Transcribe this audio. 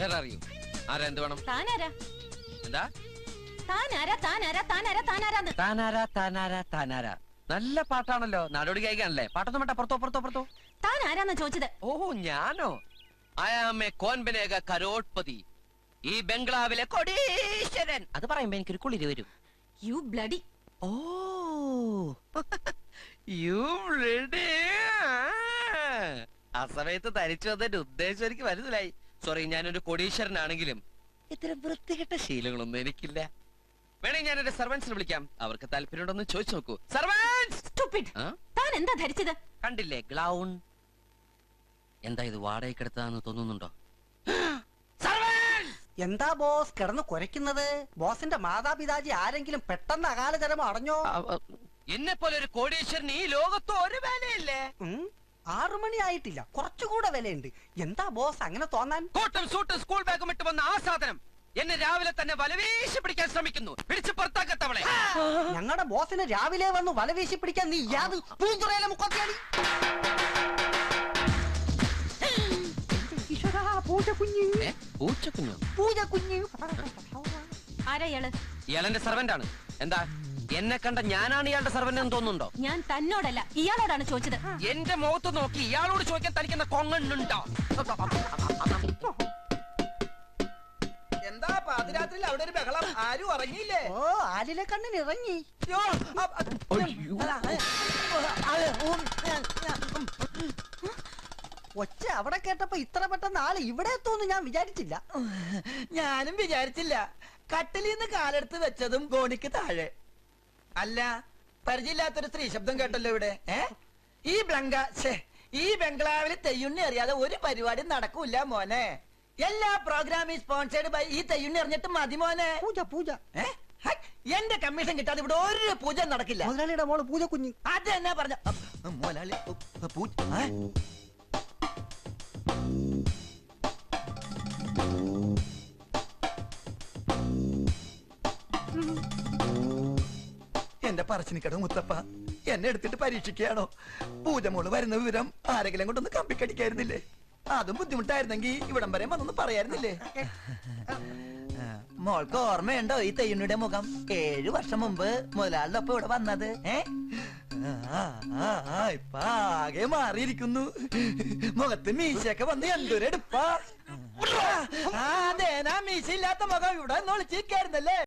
വേറെ അറിയൂ ആരാ എന്ത് വേണം താനാരാ എന്താ താനാരാ താനാരാ താനാരാ താനാരാന്ന് താനാരാ താനാരാ താനാരാ നല്ല പാട്ടാണല്ലോ നാടോടി ഗായികാണല്ലേ പാട്ടൊന്നും വേണ്ട പുറത്തോ പുറത്തോ പുറത്തോ താനാരാന്നാ ചോദിച്ചത് ഓ ഞാനോ അയാമേ കോൻബനേക കരോട്ട്പതി ഈ ബംഗ്ലാവിലെ കൊടീശ്വരൻ അത് പറയുമ്പോ എനിക്കൊരു കുളിര് വരും you bloody oh you bloody ആ സമയത്ത് തനിച്ചു വന്നതിന്റെ ഉദ്ദേശം എനിക്ക് മനസ്സിലായി സോറി ഞാനൊരു കൊടീശ്വരനാണെങ്കിലും ഇത്തരം വൃത്തികെട്ട ശീലങ്ങളൊന്നും എനിക്കില്ല വേണമെങ്കിൽ ഞാൻ എന്റെ സർവൻസിനെ വിളിക്കാം അവർക്ക് താല്പര്യമുണ്ടോന്ന് ചോദിച്ചു നോക്കൂ സർവൻസ് താൻ എന്താ ധരിച്ചത് കണ്ടില്ലേ ഗ്ലൗൺ എന്താ ഇത് വാടകയ്ക്കെടുത്താന്ന് തോന്നുന്നുണ്ടോ എന്താ ബോസ് കിടന്ന് കുരയ്ക്കുന്നത് ബോസിന്റെ മാതാപിതാജി ആരെങ്കിലും പെട്ടെന്ന് അകാലചരമം അടഞ്ഞോ എന്നെ പോലെ ഒരു കോടീശ്വരന് ഈ ലോകത്ത് ഒരു വിലയില്ലേ 6 മണി ആയിട്ടില്ല കുറച്ചുകൂടെ വിലയുണ്ട് എന്താ ബോസ് അങ്ങനെ തോന്നാൻ കോട്ടും സൂട്ടും സ്കൂൾ ബാഗും ഇട്ട് വന്ന ആ സാധനം എന്നെ രാവിലെ തന്നെ വലവീശി പിടിക്കാൻ ശ്രമിക്കുന്നു പിടിച്ച് പുറത്താക്കത്തവളെ ഞങ്ങളുടെ ബോസിനെ രാവിലെ വന്ന് വലവീശി പിടിക്കാൻ നീ യാത് പൂന്തുറയിലെ മുക്കത്തിയാണ് ഇയാളെന്റെ സർവന്റ് ആണ് എന്താ എന്നെ കണ്ട ഞാനാണ് ഇയാളുടെ സർവന്റ് എന്ന് തോന്നുന്നുണ്ടോ ഞാൻ തന്നോടല്ല ഇയാളോടാണ് ചോദിച്ചത് എന്റെ മുഖത്ത് നോക്കി ഇയാളോട് ചോദിക്കാൻ തനിക്കുന്ന കൊങ്ങണ്ണുണ്ടോ എന്താ പാതിരാത്രിയിൽ അവിടെ ഒരു ബഹളം ആരും ഉറങ്ങിയില്ലേ ഓ ആലിലെ കണ്ണിന് ഇറങ്ങി ഒച്ച അവിടെ കേട്ടപ്പോ ഇത്ര പെട്ടെന്ന് ആള് ഇവിടെ എത്തുമെന്ന് ഞാൻ വിചാരിച്ചില്ല ഞാനും വിചാരിച്ചില്ല കട്ടിലിന്ന് കാലെടുത്ത് വെച്ചതും ഗോണിക്ക് താഴെ അല്ല പരിചയമില്ലാത്തൊരു സ്ത്രീ ശബ്ദം കേട്ടല്ലോ ഇവിടെ ഈ ബംഗ്ലാവിൽ തെയ്യുണ്ണി അറിയാതെ ഒരു പരിപാടി നടക്കൂല മോനെ എല്ലാ പ്രോഗ്രാമും സ്പോൺസേഡ് ബൈ ഈ തെയ്യുണ്ണി അറിഞ്ഞിട്ട് മതി മോനെ പൂജ പൂജ എന്റെ കമ്മീഷൻ കിട്ടാതെ ഇവിടെ ഒരു പൂജ നടക്കില്ല മുതലാളിയുടെ മോള് പൂജ കുഞ്ഞ് അത് തന്നെ പറഞ്ഞ മോലാളി എന്റെ പറശ്ശിനിക്കട മുത്തപ്പ എന്നെ എടുത്തിട്ട് പരീക്ഷിക്കുകയാണോ പൂജമോള് വരുന്ന വിവരം ആരെങ്കിലും കൊണ്ടൊന്ന് കമ്പിക്കടിക്കായിരുന്നില്ലേ അതും ബുദ്ധിമുട്ടായിരുന്നെങ്കിൽ ഇവിടം വരെ വന്നൊന്ന് പറയായിരുന്നില്ലേ മോൾക്ക് ഓർമ്മയുണ്ടോ ഈ തെയ്യുണ്ണിയുടെ മുഖം 7 വർഷം മുമ്പ് മുതലാളിയുടെ ഒപ്പം ഇവിടെ വന്നത് ഇപ്പൊ ആകെ മാറിയിരിക്കുന്നു മുഖത്ത് മീശയൊക്കെ വന്ന് എന്തൊരെടുപ്പാ അതേനാ മീശ ഇല്ലാത്ത മുഖം ഇവിടെ ഒളിച്ചിരിക്കായിരുന്നല്ലേ